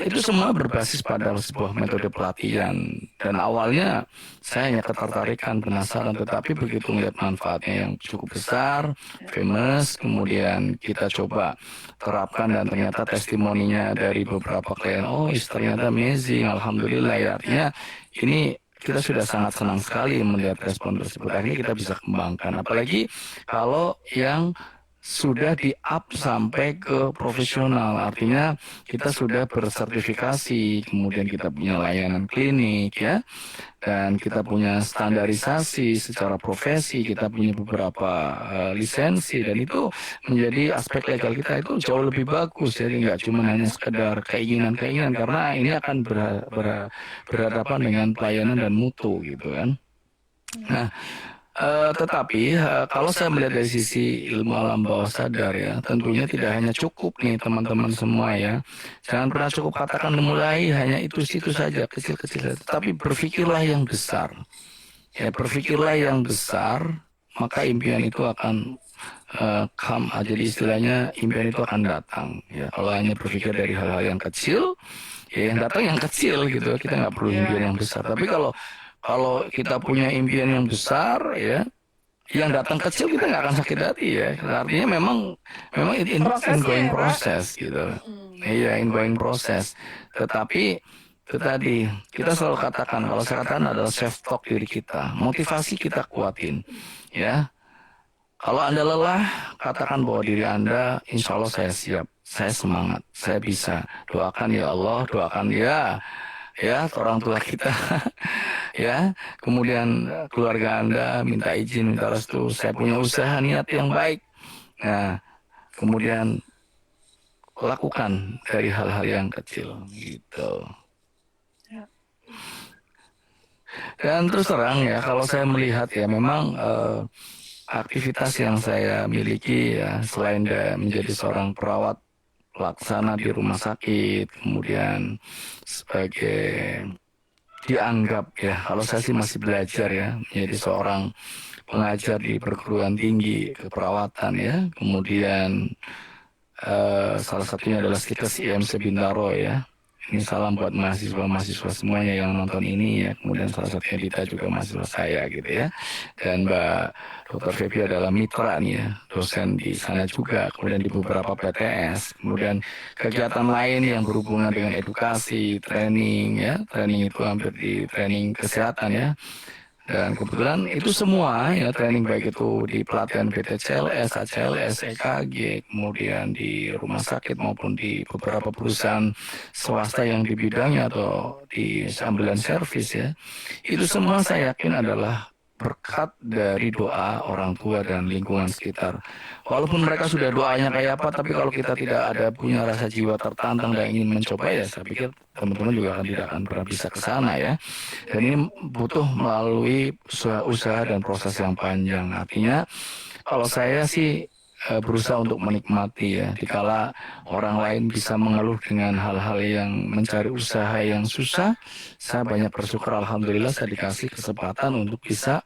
Itu semua berbasis pada sebuah metode pelatihan. Dan awalnya saya hanya ketertarikan, penasaran, tetapi begitu melihat manfaatnya yang cukup besar, famous, kemudian kita coba terapkan dan ternyata testimoninya dari beberapa klien, oh ternyata amazing, alhamdulillah ya. Artinya ini kita sudah sangat senang sekali melihat respon tersebut. Akhirnya kita bisa kembangkan. Apalagi kalau yang sudah di-up sampai ke profesional, artinya kita sudah bersertifikasi, kemudian kita punya layanan klinik ya, dan kita punya standarisasi secara profesi, kita punya beberapa lisensi, dan itu menjadi aspek legal kita itu jauh lebih bagus. Jadi nggak cuma hanya sekedar keinginan-keinginan, karena ini akan berhadapan dengan pelayanan dan mutu gitu kan. Nah, tetapi kalau saya melihat dari sisi ilmu alam bawah sadar ya, tentunya tidak hanya cukup nih teman-teman semua ya. Jangan pernah cukup katakan memulai hanya itu saja, kecil-kecil saja. Tapi berpikirlah yang besar. Ya, berpikirlah yang besar, maka impian itu akan come. Jadi istilahnya impian itu akan datang. Ya, kalau hanya berpikir dari hal-hal yang kecil, ya yang datang yang kecil gitu. Kita nggak perlu impian yang besar. Tapi kalau kita punya impian yang besar ya, yang datang kecil kita nggak akan sakit hati ya. Artinya memang ongoing proses gitu. Iya, ongoing proses. Tetapi itu tadi kita selalu katakan, kalau saya katakan adalah self talk diri kita, motivasi kita kuatin ya. Kalau Anda lelah, katakan bahwa diri Anda, insya Allah saya siap, saya semangat, saya bisa. Doakan ya Allah, doakan ya orang tua kita ya, kemudian keluarga Anda, minta izin, minta restu, saya punya usaha, niat yang baik. Nah, kemudian lakukan dari hal-hal yang kecil gitu. Dan terus terang ya, kalau saya melihat ya memang aktivitas yang saya miliki ya, selain menjadi seorang perawat pelaksana di rumah sakit, kemudian sebagai dianggap ya, kalau saya sih masih belajar ya, menjadi seorang pengajar di perguruan tinggi keperawatan ya, kemudian salah satunya adalah Stikes IMC Bintaro ya, Ini salam buat mahasiswa-mahasiswa semuanya yang nonton ini ya. Kemudian salah satunya Dita juga mahasiswa saya gitu ya. Dan Mbak Dr. Febi adalah mitra nih ya, dosen di sana juga. Kemudian di beberapa PTS. Kemudian kegiatan lain yang berhubungan dengan edukasi, training ya. Training itu hampir di training kesehatan ya. Dan kebetulan itu semua ya training baik itu di pelatihan BTCLS, ACLS, EKG, kemudian di rumah sakit maupun di beberapa perusahaan swasta yang di bidangnya atau di ambulans service ya. Itu semua saya yakin adalah berkat dari doa orang tua dan lingkungan sekitar. Walaupun mereka sudah doanya kayak apa, tapi kalau kita tidak ada punya rasa jiwa tertantang dan ingin mencoba ya, saya pikir teman-teman juga tidak akan pernah bisa ke sana ya. Dan ini butuh melalui usaha dan proses yang panjang. Artinya kalau saya sih berusaha untuk menikmati ya. Dikala orang lain bisa mengeluh dengan hal-hal yang mencari usaha yang susah, saya banyak bersyukur alhamdulillah saya dikasih kesempatan untuk bisa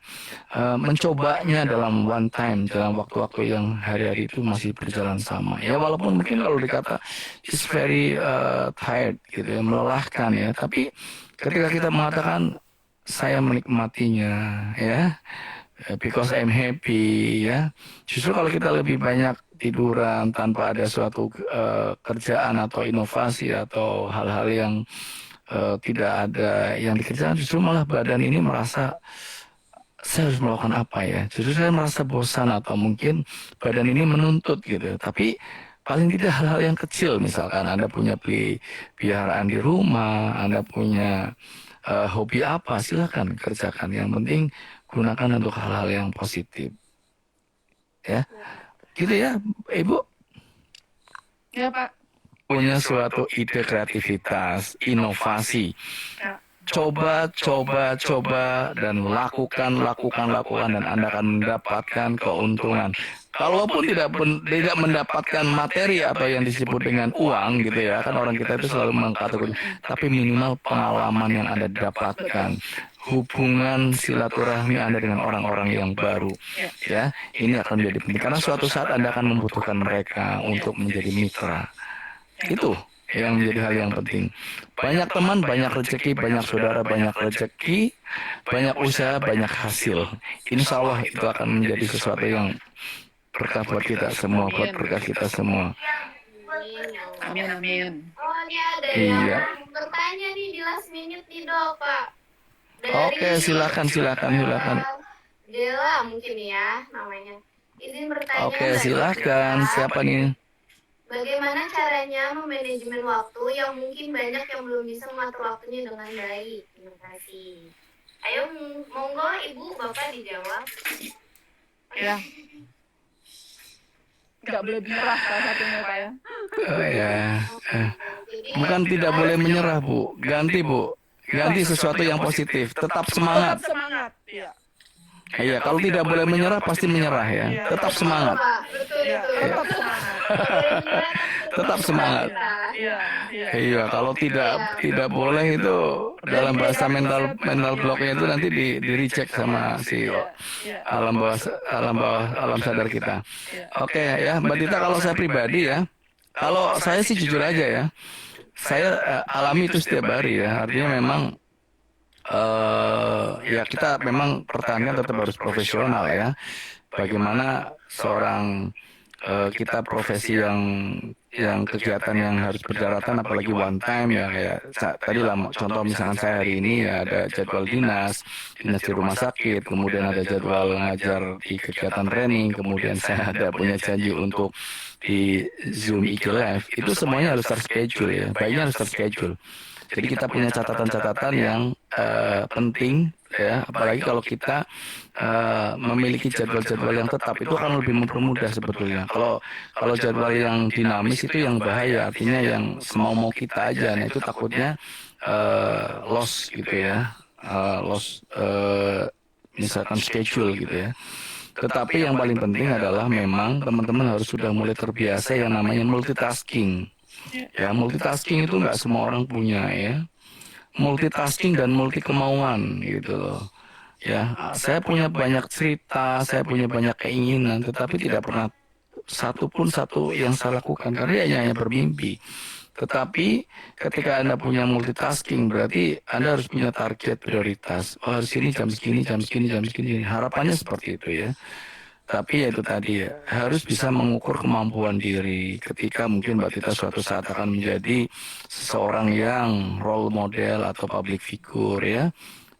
mencobanya dalam one time, dalam waktu-waktu yang hari-hari itu masih berjalan sama. Ya walaupun mungkin kalau dikata it's very tired gitu ya, melelahkan ya, tapi ketika kita mengatakan saya menikmatinya ya, because I'm happy ya. Justru kalau kita lebih banyak tiduran tanpa ada suatu kerjaan atau inovasi atau hal-hal yang tidak ada yang dikerjakan, justru malah badan ini merasa saya harus melakukan apa ya. Justru saya merasa bosan atau mungkin badan ini menuntut gitu. Tapi paling tidak hal-hal yang kecil, misalkan Anda punya peliharaan di rumah, Anda punya hobi apa, silakan kerjakan. Yang penting gunakan untuk hal-hal yang positif. Ya, gitu ya, Ibu. Ya Pak. Punya suatu ide kreativitas, inovasi. Ya. Coba, dan lakukan, dan Anda akan mendapatkan keuntungan. Kalaupun tidak mendapatkan materi atau yang disebut dengan uang gitu ya, kan orang kita itu selalu mengkategorikan, tapi minimal pengalaman yang Anda dapatkan, hubungan silaturahmi Anda dengan orang-orang yang baru, ya, ini akan menjadi penting karena suatu saat Anda akan membutuhkan mereka untuk menjadi mitra. Itu yang menjadi hal yang penting. Banyak teman, banyak rezeki, banyak saudara, banyak rezeki, banyak usaha, banyak hasil. Insya Allah itu akan menjadi sesuatu yang berkah buat kita semua, buat berkah kita semua. Amin, amin. Oh, ini ada Iya. yang bertanya nih di last minute nih dok, Pak. Oke, silakan. Dela mungkin ya namanya. Izin bertanya. Oke, Mbak silakan. Dela. Siapa nih? Bagaimana caranya memanajemen waktu yang mungkin banyak yang belum bisa mengatur waktunya dengan baik? Terima kasih. Ayo, monggo Ibu, Bapak dijawab. Ya. Nggak boleh menyerah salah satunya Pak ya. Ya. Jadi, Bukan tidak boleh menyerah, Bu. Ganti, Bu. Ganti sesuatu yang positif. Tetap semangat. Tetap semangat. Iya. Iya, kalau tidak boleh menyerah pasti menyerah ya. Tetap semangat. Pak, betul Iya, itu. tetap semangat. Tetap semangat. Iya, iya. Iya, kalau tidak boleh itu dalam bahasa mental blocknya itu nanti di recheck sama si alam sadar kita. Oke ya, Mbak Dita, kalau saya pribadi ya, kalau saya sih jujur aja ya, saya alami itu setiap hari ya. Artinya memang ya kita memang pertanian tetap harus profesional ya. Bagaimana seorang kita profesi yang kegiatan yang harus berdaratan apalagi one time ya, kayak tadi lah contoh misalkan saya hari ini ya ada jadwal dinas di rumah sakit, kemudian ada jadwal ngajar di kegiatan training, kemudian saya ada punya janji untuk di Zoom IG Live, itu semuanya harus terschedule ya, baiknya harus terschedule. Jadi kita punya catatan-catatan yang penting ya, apalagi kalau kita memiliki jadwal-jadwal yang tetap, itu akan lebih mempermudah sebetulnya. Kalau jadwal yang dinamis itu yang bahaya, artinya yang semau-mau kita aja, nah itu takutnya loss gitu ya, misalkan schedule gitu ya. Tetapi yang paling penting adalah memang teman-teman harus sudah mulai terbiasa yang namanya multitasking. Ya, multitasking itu nggak semua orang punya ya. Multitasking dan multi kemauan gitu loh. Ya, saya punya banyak cerita, saya punya banyak keinginan, tetapi tidak pernah satu yang saya lakukan karena hanya bermimpi. Tetapi ketika Anda punya multitasking, berarti Anda harus punya target prioritas. Oh, harus ini jam segini, jam segini, jam segini. Harapannya seperti itu ya. Tapi ya itu tadi ya, harus bisa mengukur kemampuan diri ketika mungkin Mbak Tita suatu saat akan menjadi seseorang yang role model atau public figure ya.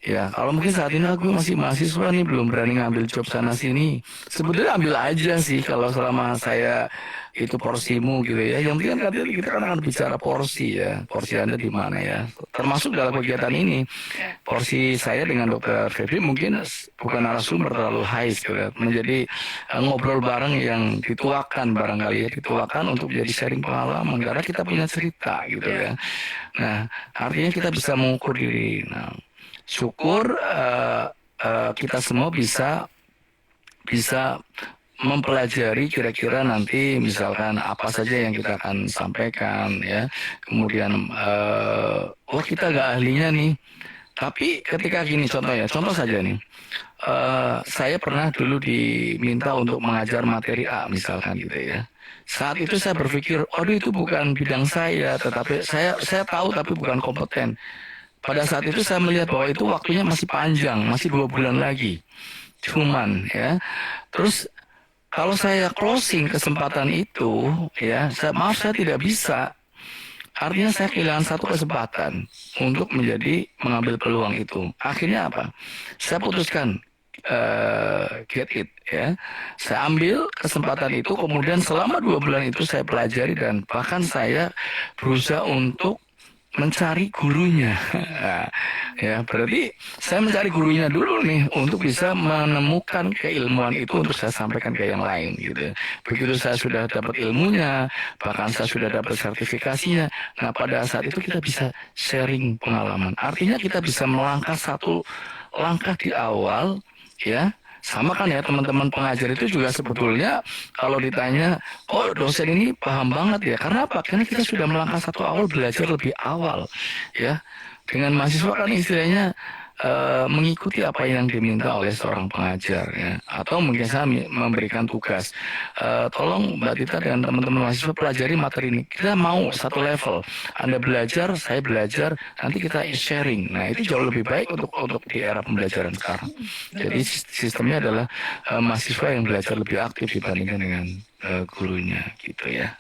Ya, kalau mungkin saat ini aku masih mahasiswa nih, belum berani ngambil job sana sini. Sebetulnya ambil aja sih kalau selama saya itu porsimu gitu ya. Yang penting kan kita kan akan bicara porsi ya. Porsi Anda di mana ya. Termasuk dalam kegiatan ini. Porsi saya dengan Dokter Febri mungkin bukan narasumber terlalu high gitu ya. Menjadi ngobrol bareng yang dituakan barangkali ya. Dituakan untuk jadi sharing pengalaman. Karena kita punya cerita gitu ya. Nah, artinya kita bisa mengukur diri. Nah, syukur kita semua bisa mempelajari kira-kira nanti misalkan apa saja yang kita akan sampaikan ya. Kemudian oh kita nggak ahlinya nih. Tapi ketika gini contoh saja nih. Saya pernah dulu diminta untuk mengajar materi A misalkan gitu ya. Saat itu saya berpikir, aduh itu bukan bidang saya, tetapi saya tahu tapi bukan kompeten. Pada saat itu saya melihat bahwa itu waktunya masih panjang, masih 2 bulan lagi. Cuman ya, terus kalau saya closing kesempatan itu, ya, maaf saya tidak bisa. Artinya saya kehilangan satu kesempatan untuk mengambil peluang itu. Akhirnya apa? Saya putuskan get it ya. Saya ambil kesempatan itu, kemudian selama 2 bulan itu saya pelajari dan bahkan saya berusaha untuk mencari gurunya. Ya, berarti saya mencari gurunya dulu nih untuk bisa menemukan keilmuan itu untuk saya sampaikan ke yang lain gitu. Begitu saya sudah dapat ilmunya, bahkan saya sudah dapat sertifikasinya. Nah, pada saat itu kita bisa sharing pengalaman. Artinya kita bisa melangkah satu langkah di awal ya. Sama kan ya teman-teman pengajar itu juga sebetulnya kalau ditanya, oh dosen ini paham banget ya. Karena apa? Karena kita sudah melangkah satu awal, belajar lebih awal ya. Dengan mahasiswa kan istilahnya mengikuti apa yang diminta oleh seorang pengajar ya. Atau mungkin saya memberikan tugas. Tolong Mbak Tita dan teman-teman mahasiswa pelajari materi ini. Kita mau satu level. Anda belajar, saya belajar, nanti kita sharing. Nah itu jauh lebih baik untuk di era pembelajaran sekarang. Jadi sistemnya adalah mahasiswa yang belajar lebih aktif dibandingkan dengan gurunya gitu ya.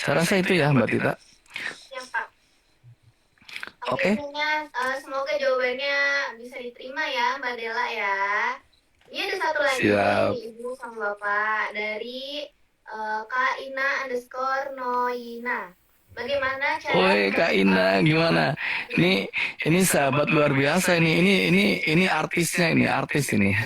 Saya rasa itu ya Mbak Tita. Ya, Pak. Oke. Semoga jawabannya bisa diterima ya Mbak Dela ya. Ini ada satu lagi Siap. nih Ibu sama Bapak dari Kak Ina _ Noina. Bagaimana cara? Woi Kak Ina, gimana? Ini sahabat luar biasa ini artisnya ini artis ini.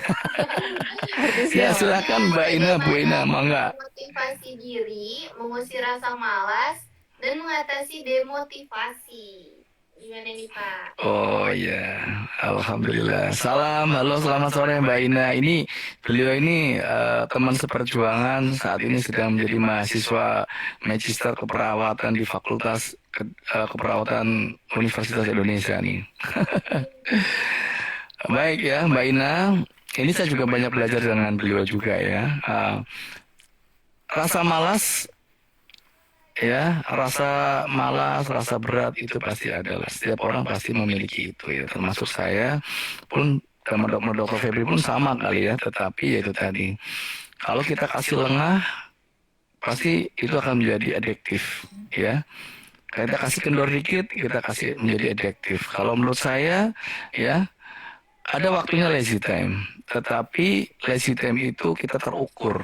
Ya silakan Mbak Ina, Bu Ina, mangga. Motivasi diri, mengusir rasa malas, dan mengatasi demotivasi. Gimana nih Pak? Oh ya, alhamdulillah. Halo, selamat sore Mbak Ina. Beliau ini teman seperjuangan saat ini sedang menjadi mahasiswa Magister Keperawatan di Fakultas Keperawatan Universitas Indonesia nih. Baik ya Mbak Ina, ini saya juga banyak belajar dengan beliau juga ya. Rasa malas ya, rasa berat itu pasti ada lah. Setiap orang pasti memiliki itu ya, termasuk saya pun sama Dokter Febri pun sama kali ya. Tetapi ya itu tadi, kalau kita kasih lengah, pasti itu akan menjadi adiktif ya. Kita kasih kendor dikit, kita kasih menjadi adiktif. Kalau menurut saya ya, ada waktunya lazy time. Tetapi lazy time itu kita terukur.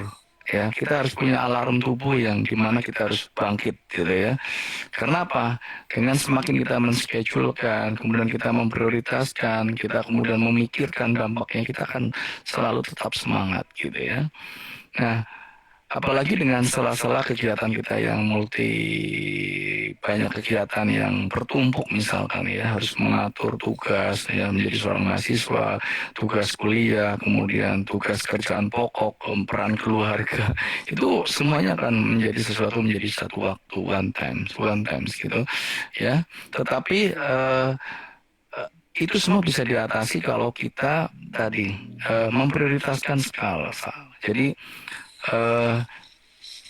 Ya, kita harus punya alarm tubuh yang dimana kita harus bangkit gitu ya. Karena apa? Dengan semakin kita menschedule-kan, kemudian kita memprioritaskan, kita kemudian memikirkan dampaknya, kita akan selalu tetap semangat gitu ya. Nah, apalagi dengan sela-sela kegiatan kita yang banyak kegiatan yang bertumpuk misalkan ya, harus mengatur tugas ya, menjadi seorang mahasiswa, tugas kuliah, kemudian tugas kerjaan pokok, peran keluarga, itu semuanya akan menjadi satu waktu, one times gitu ya. Tetapi itu semua bisa diatasi kalau kita tadi memprioritaskan skala. Jadi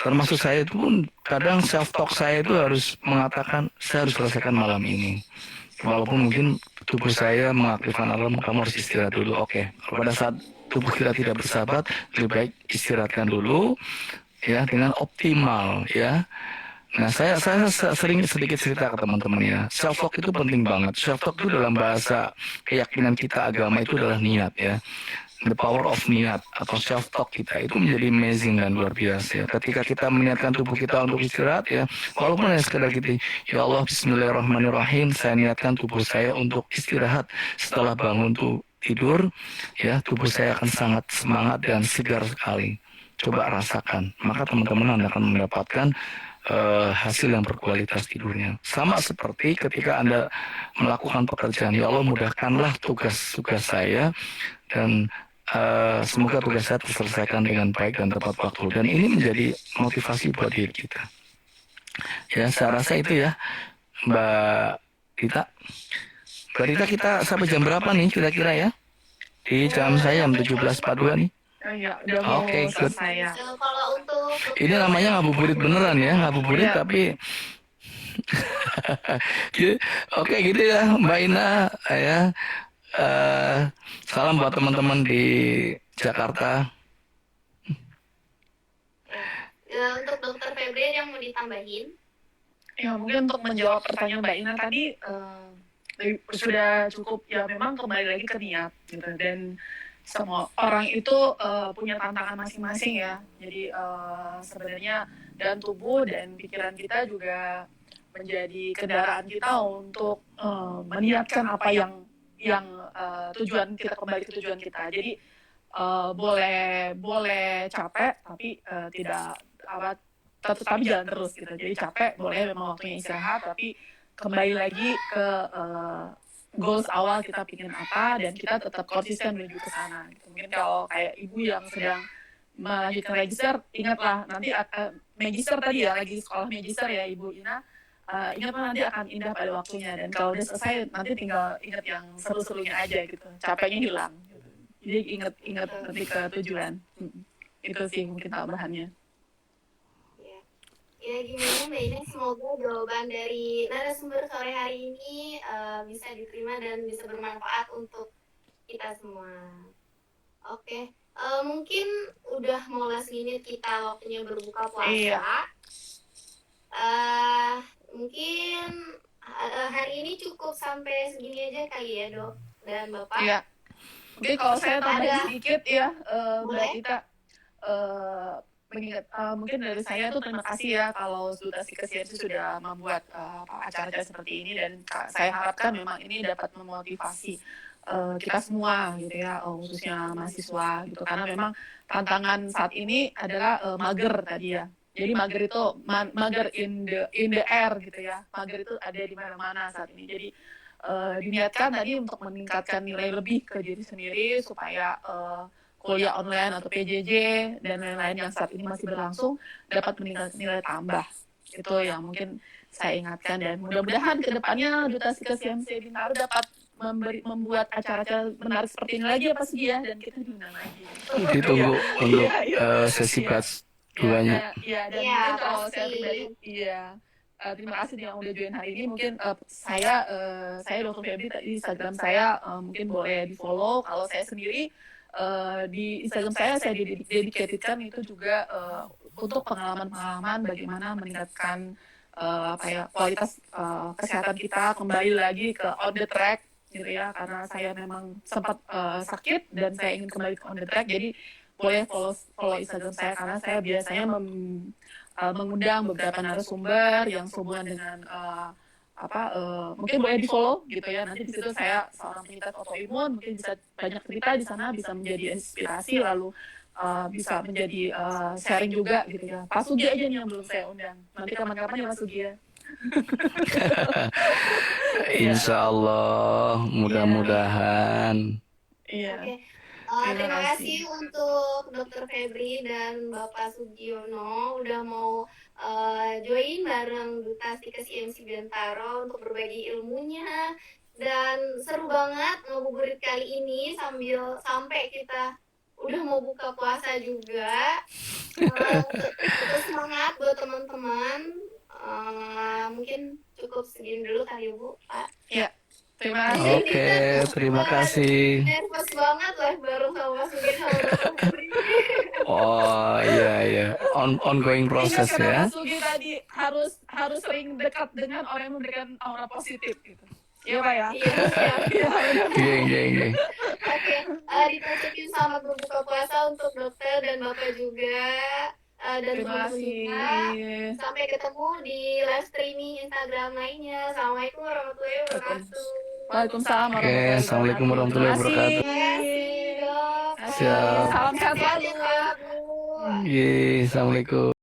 Termasuk saya itu pun kadang self talk saya itu harus mengatakan saya harus selesaikan malam ini. Walaupun mungkin tubuh saya mengaktifkan alarm, kamu harus istirahat dulu. Oke, pada saat tubuh kita tidak bersahabat, lebih baik istirahatkan dulu, ya dengan optimal, ya. Nah, saya sering sedikit cerita ke teman-teman ya. Self talk itu penting banget. Self talk itu dalam bahasa keyakinan kita agama itu adalah niat ya. The power of niat atau self talk kita itu menjadi amazing dan luar biasa ya. Ketika kita meniatkan tubuh kita untuk istirahat ya, walaupun hanya sekedar gitu, ya Allah Bismillahirrahmanirrahim, saya niatkan tubuh saya untuk istirahat setelah bangun tuh tidur, ya tubuh saya akan sangat semangat dan segar sekali. Coba rasakan, maka teman-teman Anda akan mendapatkan hasil yang berkualitas tidurnya. Sama seperti ketika Anda melakukan pekerjaan, ya Allah mudahkanlah tugas-tugas saya dan semoga tugas saya terselesaikan dengan baik dan tepat waktu. Dan ini menjadi motivasi buat diri kita. Ya, saya rasa itu ya, Mbak Dita. Mbak Dita, kita sampai jam berapa nih kira-kira ya? Di jam saya jam 17.42 nih. Oh iya, udah mau Oke, good. selesai ya. Kalau untuk Ini namanya ngabuburit beneran ya, ngabuburit Iya. tapi oke gitu ya, Mbak Ina ya. Salam buat teman-teman di Jakarta. untuk Dokter Febri yang mau ditambahin? Ya mungkin untuk menjawab pertanyaan Mbak Ina tadi sudah cukup ya, memang kembali lagi ke niat gitu, dan semua orang itu punya tantangan masing-masing ya. Jadi sebenarnya dan tubuh dan pikiran kita juga menjadi kendaraan kita untuk meniatkan apa yang tujuan kita, kembali ke tujuan kita. Jadi boleh capek tapi tidak apa, tapi jalan terus gitu. Jadi capek boleh, memang waktunya istirahat, tapi kembali lagi ke goals awal kita pingin apa, dan kita tetap konsisten menuju ke sana gitu. Mungkin kalau kayak ibu yang sedang melanjutkan magister, ingatlah nanti magister tadi ya, lagi sekolah magister ya Ibu Ina, ingatlah nanti akan indah pada waktunya, dan kalau udah selesai nanti tinggal ingat yang seru-serunya aja gitu, capeknya hilang gitu. Jadi ingat nanti ke tujuan. Itu sih mungkin tambahannya. Ya, gimana Mbak Ina, semoga jawaban dari narasumber sore hari ini bisa diterima dan bisa bermanfaat untuk kita semua. Oke, mungkin udah mau last minute kita waktunya berbuka puasa. Iya. Mungkin hari ini cukup sampai segini aja kali ya Dok dan Bapak. Iya. Mungkin kalau saya tambahin sedikit ya, Mbak Ita, mungkin dari saya tuh terima kasih ya kalau Duta Psikesiansi sudah membuat acara-acara seperti ini, dan saya harapkan memang ini dapat memotivasi kita semua gitu ya, khususnya mahasiswa gitu, karena memang tantangan saat ini adalah mager tadi ya. Jadi mager itu mager in the air gitu ya, mager itu ada di mana-mana saat ini. Jadi diniatkan tadi untuk meningkatkan nilai lebih ke diri sendiri supaya kuliah online atau PJJ dan lain-lain yang saat ini masih berlangsung dapat meningkatkan nilai tambah. Itu yang mungkin saya ingatkan, dan mudah-mudahan kedepannya Duta Psikesiansi Bintaro dapat membuat acara-acara menarik seperti ini lagi ya Pak Sugi ya, dan kita diundang lagi. Ditunggu untuk sesi part 2-nya. Iya, dan mungkin kalau saya pribadi, terima kasih yang udah join hari ini. Mungkin saya Dr. Febri di Instagram saya mungkin boleh di follow. Kalau saya sendiri di Instagram saya dedicatedkan itu juga untuk pengalaman-pengalaman bagaimana meningkatkan kualitas kesehatan kita kembali lagi ke on the track gitu ya, karena saya memang sempat sakit dan saya ingin kembali ke on the track. Jadi boleh follow Instagram saya, karena saya biasanya mengundang beberapa narasumber yang sehubungan dengan mungkin boleh di follow gitu ya. Nanti di situ saya seorang penyintas autoimun, mungkin bisa banyak cerita di sana, bisa menjadi inspirasi, lalu bisa menjadi sharing juga gitu ya. Pak Sugi aja nih yang belum saya undang, nanti kapan-kapan ya Pak Sugi ya. Insya Allah, mudah-mudahan. Iya. Terima kasih untuk Dr. Febri dan Bapak Sugiono udah mau join bareng Duta Psikesiansi Bintaro untuk berbagi ilmunya, dan seru banget ngabuburit kali ini sampai kita udah mau buka puasa juga. Tetap semangat buat teman-teman. Mungkin cukup segini dulu kali Bu, Pak. Ya, terima kasih. Oke, terima kasih. Nervous banget lah baru sama Mas Ugin sama Dr. Putri. Oh iya, ongoing Ingat proses kata ya. Mas Sugi tadi harus sering dekat dengan orang yang memberikan aura positif gitu. Iya Pak ya? Iya, siap. Iya. Oke, ditutupi selamat berbuka puasa untuk dokter dan Bapak juga. Dan Terima teman-teman juga. kasih. Sampai ketemu di live streaming Instagram lainnya. Assalamualaikum warahmatullahi wabarakatuh. Waalaikumsalam Oke, assalamualaikum warahmatullahi wabarakatuh. Terima kasih, Dok. Siap. Salam sehat Sehat-sehat selalu. ya, Pak, Bu. Iya, assalamualaikum.